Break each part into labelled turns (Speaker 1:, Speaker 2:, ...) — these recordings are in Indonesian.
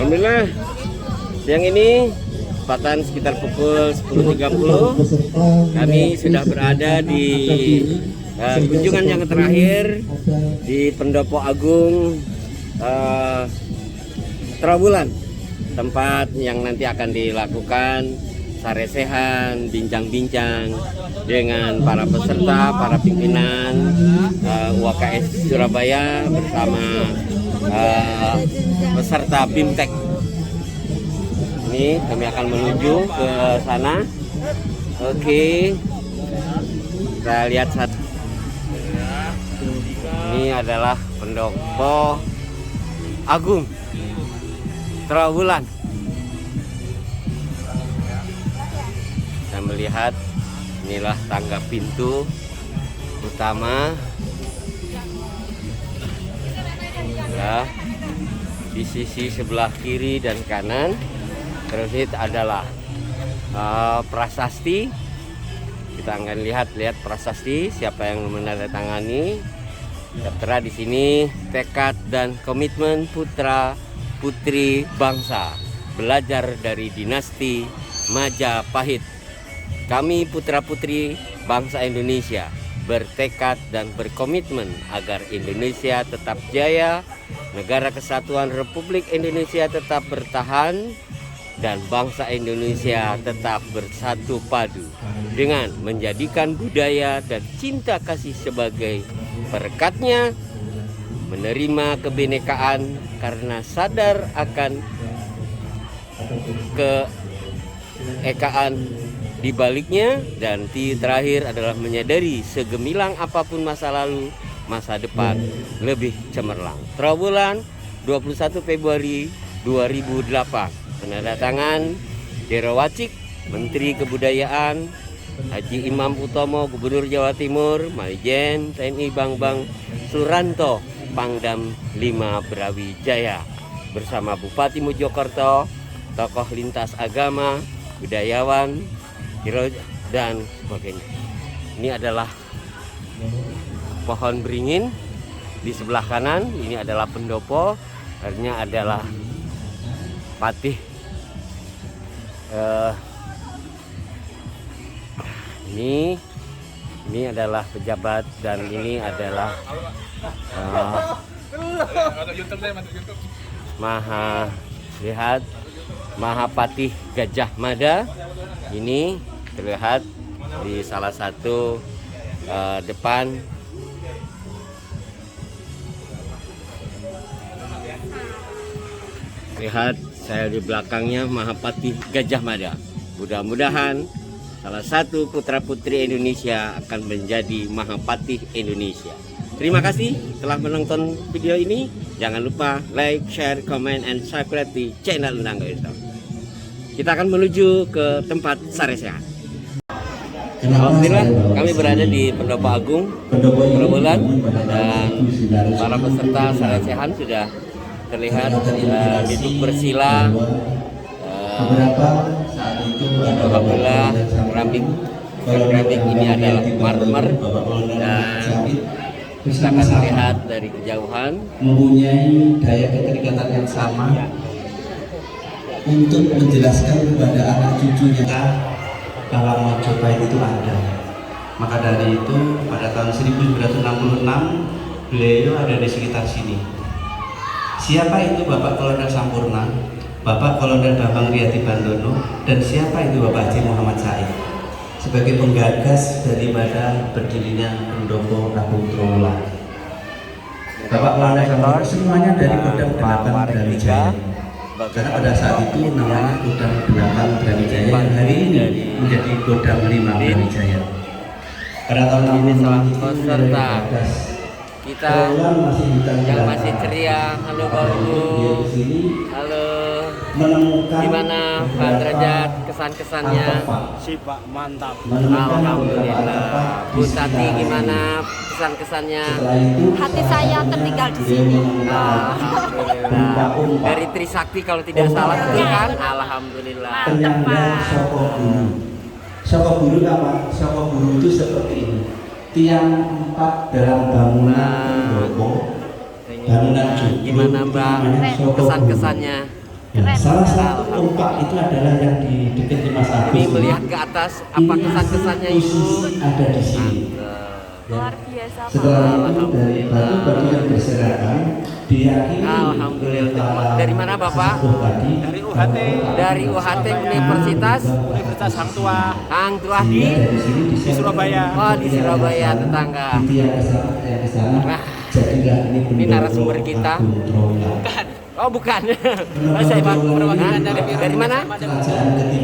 Speaker 1: Alhamdulillah siang ini tepatan sekitar pukul 10.30 kami sudah berada di kunjungan yang terakhir di Pendopo Agung Trawulan, tempat yang nanti akan dilakukan saresehan, bincang-bincang dengan para peserta, para pimpinan UKS Surabaya bersama peserta BIMTEK. Ini kami akan menuju ke sana. Oke, kita lihat satu. Ini adalah Pendopo Agung Trawulan. Kita melihat inilah tangga pintu utama. Ya, di sisi sebelah kiri dan kanan. Terus ini adalah prasasti. Kita akan lihat prasasti siapa yang menandatangani. Tertera di sini tekad dan komitmen putra putri bangsa belajar dari dinasti Majapahit. Kami putra putri bangsa Indonesia bertekad dan berkomitmen agar Indonesia tetap jaya, negara kesatuan Republik Indonesia tetap bertahan, dan bangsa Indonesia tetap bersatu padu dengan menjadikan budaya dan cinta kasih sebagai perekatnya, menerima kebinekaan karena sadar akan keekaan di baliknya, dan terakhir adalah menyadari segemilang apapun masa lalu, masa depan lebih cemerlang. Trawulan 21 Februari 2008. Penandatangan Jero Wacik, Menteri Kebudayaan, Haji Imam Utomo, Gubernur Jawa Timur, Maijen TNI Bambang Suranto, Pangdam 5 Brawijaya, bersama Bupati Mojokerto, tokoh lintas agama, budayawan, dan sebagainya. Ini adalah pohon beringin di sebelah kanan. Ini adalah pendopo, artinya adalah patih. Ini adalah pejabat, dan ini adalah Mahapatih Gajah Mada. Ini terlihat di salah satu depan. Lihat saya di belakangnya Mahapatih Gajah Mada. Mudah-mudahan salah satu putra putri Indonesia akan menjadi Mahapatih Indonesia. Terima kasih telah menonton video ini. Jangan lupa like, share, comment, and subscribe di channel Undang Gairto. Kita akan menuju ke tempat saresehan. Alhamdulillah kami berada di Pendopo Agung Trawulan, dan para peserta saresehan sudah terlihat duduk bersila. Alhamdulillah keramik ini adalah marmer, dan kita akan melihat dari kejauhan
Speaker 2: mempunyai daya keterikatan yang sama untuk menjelaskan kepada anak cucunya bahwa Majapahit itu ada. Maka dari itu pada tahun 1966 beliau ada di sekitar sini. Siapa itu Bapak Kolonel Sampurna, Bapak Kolonel Bambang Riyadi Bandono, dan siapa itu Bapak Haji Muhammad Said sebagai penggagas daripada berdirinya Pendopo Agung Trawulan. Bapak Kolonel Sampurna semuanya dari Kodam 8 Brawijaya, karena pada saat itu namanya Kodam 8 Brawijaya yang hari ini menjadi Kodam 5 Brawijaya. Pada tahun
Speaker 1: ini salah
Speaker 2: 66
Speaker 1: peserta kita yang masih ceria. Halo Bapak, halo. Gimana Pak Derajat kesan-kesannya?
Speaker 3: Si Pak mantap.
Speaker 1: Alhamdulillah. Bu Tati gimana kesan-kesannya?
Speaker 4: Hati saya tertinggal di sini.
Speaker 1: Alhamdulillah. Dari Trisakti kalau tidak salah betul kan? Alhamdulillah.
Speaker 2: Penyangga Soko Guru. Soko Guru apa? Soko Guru itu seperti ini. Tiang 4 dalam bangunan pendopo, bangunan joglo.
Speaker 1: Gimana Mbak kesan-kesannya?
Speaker 2: Ya,
Speaker 4: Keren.
Speaker 2: salah satu kompak itu adalah yang di dekat di Mas Agus.
Speaker 1: Ini melihat ke atas, apa kesan-kesannya Ibu?
Speaker 2: Khusus ada di sini.
Speaker 4: Luar biasa Pak.
Speaker 2: Setelah itu dari batu-batu yang berserakan diyakini
Speaker 1: Alhamdulillah. Dari mana Bapak?
Speaker 3: Dari UHT.
Speaker 1: Dari UHT Universitas
Speaker 3: Universitas Hang Tuah
Speaker 1: Hang Tuah di
Speaker 3: di Surabaya.
Speaker 1: Oh, di Surabaya tetangga.
Speaker 2: Itu yang ke sana.
Speaker 1: Wah,
Speaker 2: Jadilah
Speaker 1: ini narasumber kita.
Speaker 3: Bukan.
Speaker 1: Oh, bukan.
Speaker 3: Saya perwakilan dari Biro
Speaker 1: Dari mana?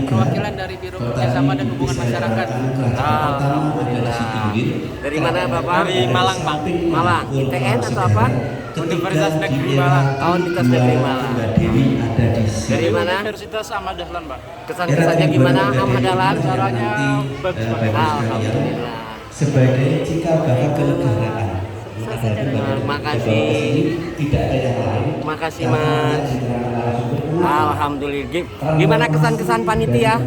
Speaker 3: Perwakilan dari Biro Kerjasama dan Hubungan Masyarakat.
Speaker 1: Alhamdulillah. Dari mana Bapak?
Speaker 3: Dari Malang, Pak.
Speaker 1: Malang. ITN atau apa?
Speaker 3: Universitas Negeri Malang.
Speaker 1: Oh, Universitas Negeri Malang. Dari mana?
Speaker 3: Universitas Ahmad Dahlan, Pak.
Speaker 1: Kesan-kesannya gimana Ahmad Dahlan?
Speaker 3: Caranya bagus, Pak.
Speaker 1: Alhamdulillah.
Speaker 2: Sebagai cikal bakal kenegaraan.
Speaker 1: Makasih.
Speaker 2: Tidak ada yang lain.
Speaker 1: Makasih Mas. Alhamdulillah. Gimana kesan-kesan panitia?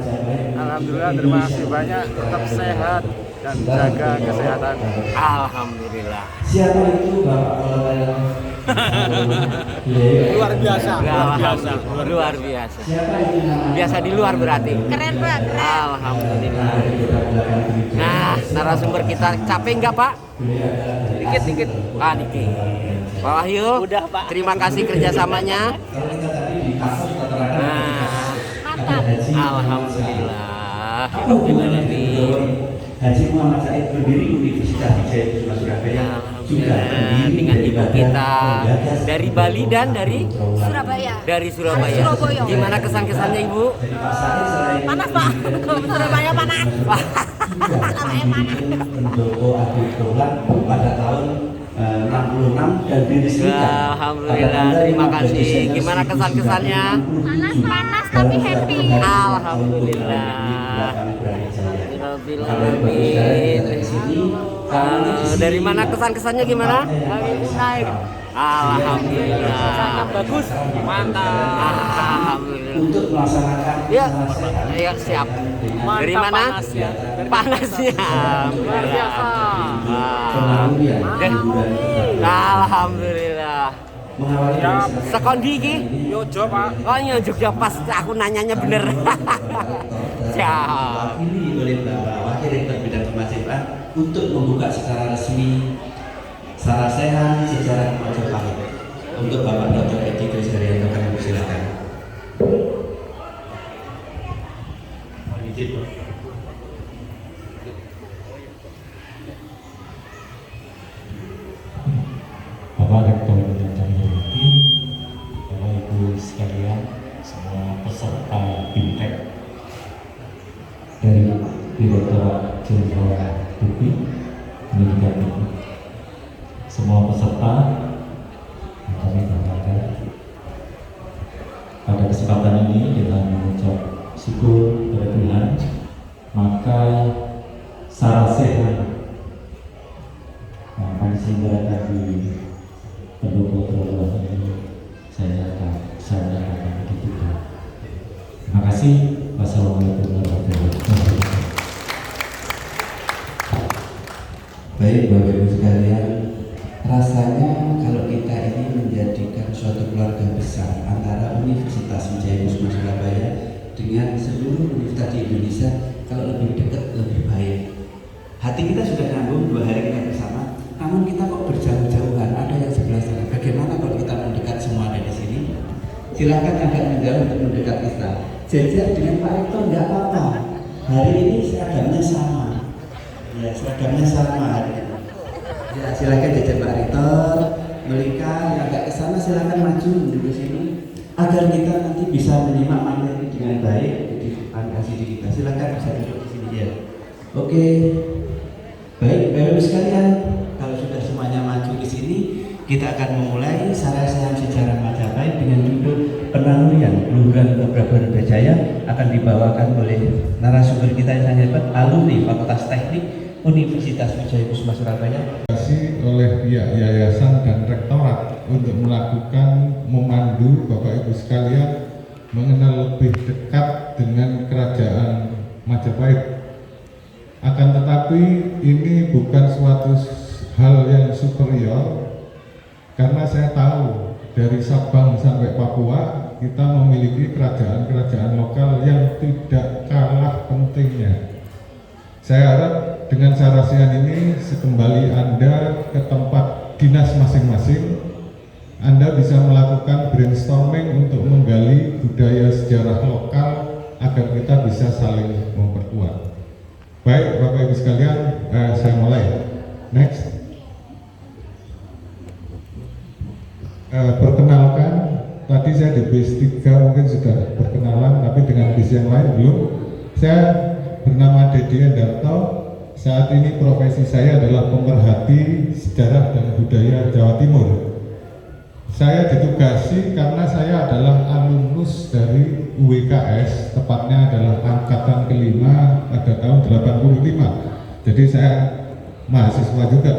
Speaker 3: Alhamdulillah, terima kasih banyak. Tetap sehat dan jaga kesehatan.
Speaker 1: Alhamdulillah.
Speaker 2: Siapa itu Bapak Kolonel?
Speaker 3: Luar biasa.
Speaker 1: Alhamdulillah. Luar biasa.
Speaker 2: Siapa itu namanya?
Speaker 1: Biasa di luar berarti.
Speaker 4: Keren Pak, keren.
Speaker 1: Alhamdulillah. Nah, narasumber kita capek nggak Pak?
Speaker 3: Dikit-dikit.
Speaker 1: Ah, dikit. Pak Wahyu.
Speaker 3: Udah, Pak.
Speaker 1: Terima kasih kerjasamanya.
Speaker 2: Kalau kita tadi di kasus keterangan
Speaker 1: Nah,
Speaker 4: Mantap.
Speaker 1: alhamdulillah. Alhamdulillah.
Speaker 2: Haji Muhammad Said berdiri Universitas Wijaya Surabaya juga
Speaker 1: Alhamdulillah. Dengan ibu kita dari Bali dan dari
Speaker 4: Surabaya.
Speaker 1: Surabaya.
Speaker 4: Surabaya.
Speaker 1: Gimana kesan-kesannya Ibu?
Speaker 4: Panas Pak. Surabaya panas. Surabaya panas.
Speaker 2: Pendopo Adi Dolan pada tahun 66 dan diresmikan.
Speaker 1: Alhamdulillah, terima kasih. Gimana kesan-kesannya?
Speaker 4: Panas tapi happy.
Speaker 1: Alhamdulillah. Dari mana kesan-kesannya gimana?
Speaker 3: Dari Unai.
Speaker 1: Alhamdulillah.
Speaker 3: Sangat bagus. Mantap.
Speaker 1: Alhamdulillah.
Speaker 2: Untuk melaksanakan
Speaker 1: Ya, ya siap. Dari mana?
Speaker 3: Panasnya.
Speaker 1: Panasnya.
Speaker 3: Luar biasa.
Speaker 2: pengaruhnya
Speaker 1: Alhamdulillah.
Speaker 2: mengawali
Speaker 3: Siap.
Speaker 1: Sekondi iki?
Speaker 3: Yojo, Pak.
Speaker 1: Oh iya Jogja pas aku nanyanya bener. Siap.
Speaker 2: Ini oleh Bapak Wakil Rektor Bidang Kemahasiswaan untuk membuka secara resmi Sarasehan Sejarah Majapahit untuk Bapak Dr. Edi Krisdayanto. Kami persilakan.
Speaker 5: Bapak Rektor yang kami hormati, Bapak Ibu sekalian, semua peserta BIMTEK dari Direktorat Jenderal UPI Pendidikan Tinggi, semua peserta yang kami banggakan. Pada kesempatan ini dengan mengucap syukur kepada Tuhan, maka Sarasehan yang akan diselenggarakan di Pendopo Terowongan ini saya akan ditutup. Terima kasih. Wassalamualaikum warahmatullahi wabarakatuh.
Speaker 2: Baik Bapak Ibu sekalian, rasanya kalau kita ini menjadikan suatu keluarga besar antara Universitas Wijaya Kusuma Surabaya dengan seluruh universitas di Indonesia, kalau lebih dekat lebih baik. Hati kita sudah nyambung 2 hari kita bersama, namun kita kok berjauh-jauhan, ada yang sebelah sana. Bagaimana kalau kita mendekat semua ada di sini? Silakan agak menjauh untuk mendekat kita. Jajar dengan Pak Rektor nggak apa-apa. Hari ini seragamnya sama. Ya, seragamnya sama. Ya, silakan jajar Pak Rektor. Mereka yang agak ke sana silakan maju duduk sini agar kita nanti bisa menyimak materi dengan baik di depan kasih di kita. Silakan bisa duduk di sini ya. Oke. Baik, Bapak Ibu sekalian, kalau sudah semuanya maju di sini, kita akan memulai Sarasehan Sejarah Majapahit dengan judul Penanurian Luhuran Keprabon Bajaya akan dibawakan oleh narasumber kita yang sangat hebat, alumni Fakultas Teknik Universitas Wijaya Kusuma Surabaya.
Speaker 6: Oleh pihak yayasan dan rektorat untuk melakukan memandu Bapak Ibu sekalian mengenal lebih dekat dengan kerajaan Majapahit. Akan tetapi ini bukan suatu hal yang superior karena saya tahu dari Sabang sampai Papua kita memiliki kerajaan-kerajaan lokal yang tidak kalah pentingnya. Saya harap dengan sarasian ini sekembali Anda ke tempat dinas masing-masing, Anda bisa melakukan brainstorming untuk menggali budaya sejarah lokal agar kita bisa saling memperkuat. Baik Bapak Ibu sekalian, saya mulai. Next. Perkenalkan, tadi saya di base 3 mungkin sudah berkenalan, tapi dengan base yang lain belum. Saya bernama Dedi Endarto. Saat ini profesi saya adalah pemerhati sejarah dan budaya Jawa Timur. Saya ditugasi karena saya adalah alumnus dari UWKS, tepatnya adalah angkatan kelima pada tahun 85. Jadi saya mahasiswa juga,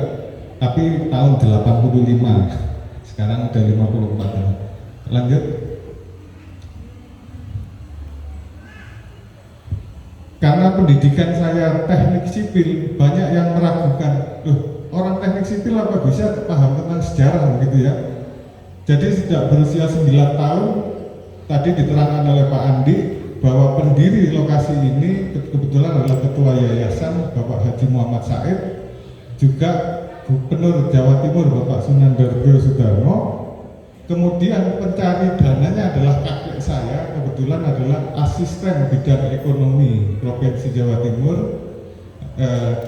Speaker 6: tapi tahun 85. Sekarang udah 54 tahun. Lanjut. Karena pendidikan saya teknik sipil, banyak yang meragukan, loh orang teknik sipil apa bisa paham tentang sejarah gitu ya. Jadi sejak berusia 9 tahun, tadi diterangkan oleh Pak Andi, bahwa pendiri lokasi ini kebetulan adalah Ketua Yayasan Bapak Haji Muhammad Said, juga Gubernur Jawa Timur Bapak Sunandarjo Sudarmo. Kemudian pencari dananya adalah kakek saya, kebetulan adalah asisten bidang ekonomi Provinsi Jawa Timur,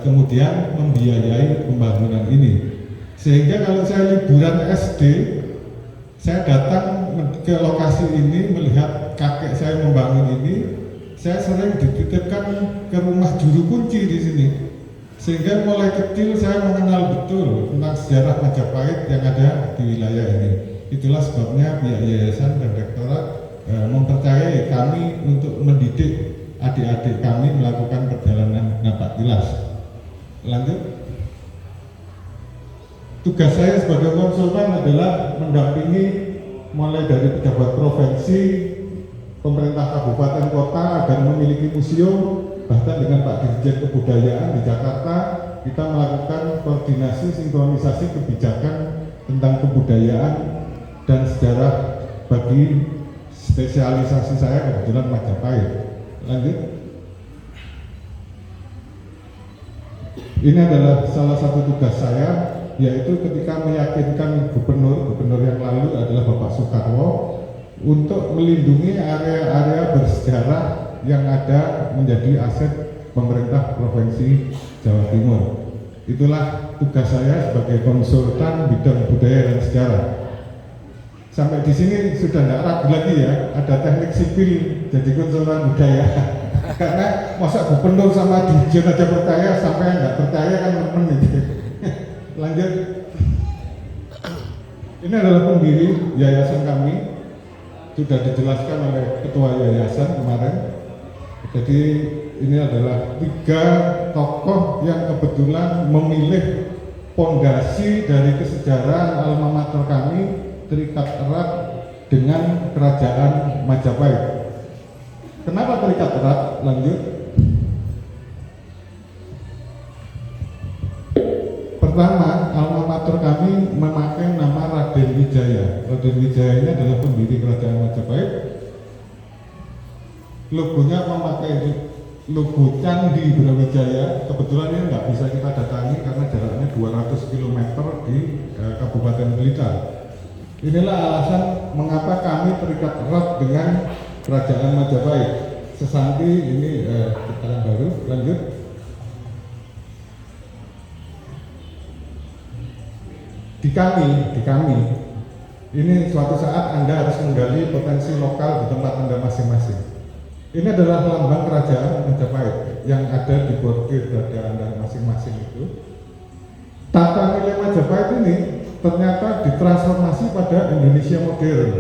Speaker 6: kemudian membiayai pembangunan ini. Sehingga kalau saya liburan SD, saya datang ke lokasi ini melihat kakek saya membangun ini. Saya sering dititipkan ke rumah juru kunci di sini. Sehingga mulai kecil saya mengenal betul tentang sejarah Majapahit yang ada di wilayah ini. Itulah sebabnya pihak yayasan dan rektorat mempercayai kami untuk mendidik adik-adik kami melakukan perjalanan napak tilas. Lanjut. Tugas saya sebagai konsultan adalah mendampingi mulai dari pejabat provinsi, pemerintah kabupaten kota agar memiliki museum. Bahkan dengan Pak Dirjen Kebudayaan di Jakarta, kita melakukan koordinasi sinkronisasi kebijakan tentang kebudayaan dan sejarah bagi spesialisasi saya kebetulan Majapahit. Lanjut. Ini adalah salah satu tugas saya, yaitu ketika meyakinkan gubernur yang lalu adalah Bapak Soekarwo untuk melindungi area-area bersejarah yang ada menjadi aset pemerintah Provinsi Jawa Timur. Itulah tugas saya sebagai konsultan bidang budaya dan sejarah. Sampai di sini sudah tidak ragu lagi ya, ada teknik sipil jadi konsultan budaya. Karena masa gubernur sama dirjen aja percaya, sampai nggak percaya kan temen gitu. Lanjut. Ini adalah pendiri yayasan kami, sudah dijelaskan oleh ketua yayasan kemarin. Jadi ini adalah 3 tokoh yang kebetulan memilih pondasi dari kesejarahan alma mater kami terikat erat dengan kerajaan Majapahit. Kenapa terikat erat? Lanjut. Pertama, alma mater kami memakai nama Raden Wijaya. Raden Wijaya ini adalah pendiri kerajaan Majapahit. Logonya memakai logo Candi Brawijaya. Kebetulan ini nggak bisa kita datangi karena jaraknya 200 km di Kabupaten Blitar. Inilah alasan mengapa kami terikat erat dengan kerajaan Majapahit. Sesanti ini keterangan baru. Lanjut. Di kami ini suatu saat Anda harus menggali potensi lokal di tempat Anda masing-masing. Ini adalah lambang kerajaan Majapahit yang ada di bordir dada Anda masing-masing itu. Tata nilai Majapahit ini ternyata ditransformasi pada Indonesia modern.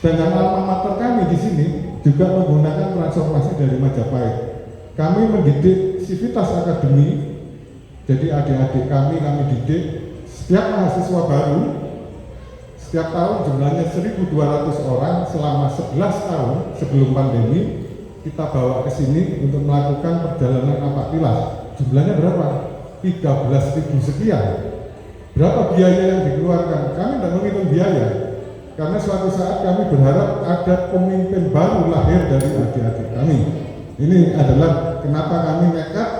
Speaker 6: Sedangkan alma mater kami di sini juga menggunakan transformasi dari Majapahit. Kami mendidik Civitas Academy. Jadi adik-adik kami didik. Setiap mahasiswa baru, setiap tahun jumlahnya 1.200 orang selama 11 tahun sebelum pandemi, kita bawa ke sini untuk melakukan perjalanan napak tilas. Jumlahnya berapa? 13.000 sekian. Berapa biaya yang dikeluarkan? Kami tidak menghitung biaya. karena suatu saat kami berharap ada pemimpin baru lahir dari adik-adik kami. Ini adalah kenapa kami nekat,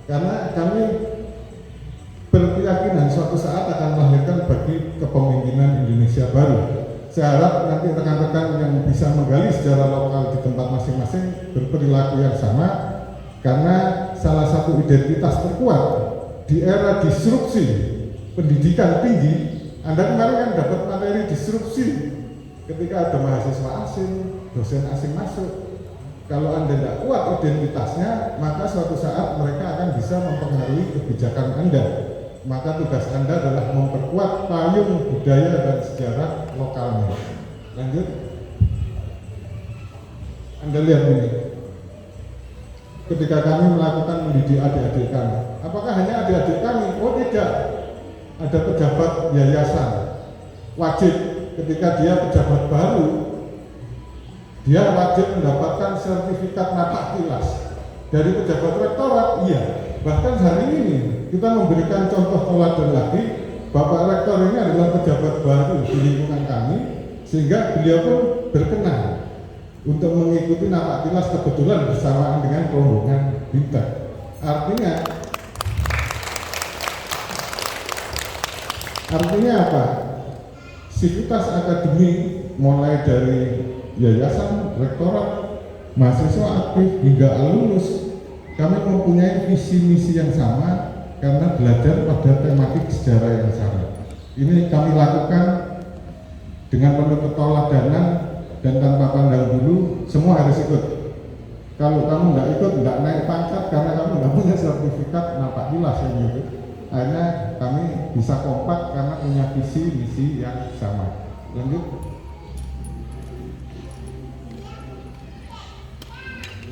Speaker 6: karena kami berkeyakinan suatu saat akan melahirkan bagi kepemimpinan Indonesia baru. Saya harap nanti rekan-rekan yang bisa menggali secara lokal di tempat masing-masing berperilaku yang sama, karena salah satu identitas terkuat di era disrupsi pendidikan tinggi. Anda kemarin kan dapat materi disrupsi ketika ada mahasiswa asing, dosen asing masuk. Kalau Anda tidak kuat identitasnya, maka suatu saat mereka akan bisa mempengaruhi kebijakan Anda. Maka tugas Anda adalah memperkuat payung budaya dan sejarah lokalnya. Lanjut. Anda lihat ini. Ketika kami melakukan mendidik adik-adik kami, apakah hanya adik-adik kami? Oh tidak. Ada pejabat yayasan. Wajib ketika dia pejabat baru, dia wajib mendapatkan sertifikat napak tilas dari pejabat rektorat. Iya. Bahkan hari ini kita memberikan contoh teladan lagi. Bapak Rektor ini adalah pejabat baru di lingkungan kami, sehingga beliau pun berkenan untuk mengikuti napak tilas kebetulan bersamaan dengan rombongan BIMTEK. Artinya apa? Sivitas akademik mulai dari yayasan, rektorat, mahasiswa aktif hingga alumnus, kami mempunyai visi misi yang sama karena belajar pada tematik sejarah yang sama. Ini kami lakukan dengan penuh keteladanan dan tanpa pandang bulu. Semua harus ikut. Kalau kamu nggak ikut, nggak naik pangkat karena kamu nggak punya sertifikat napak tilas yang gitu. Akhirnya kami bisa kompak karena punya visi misi yang sama. Lanjut.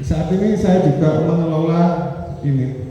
Speaker 6: Saat ini saya juga mengelola ini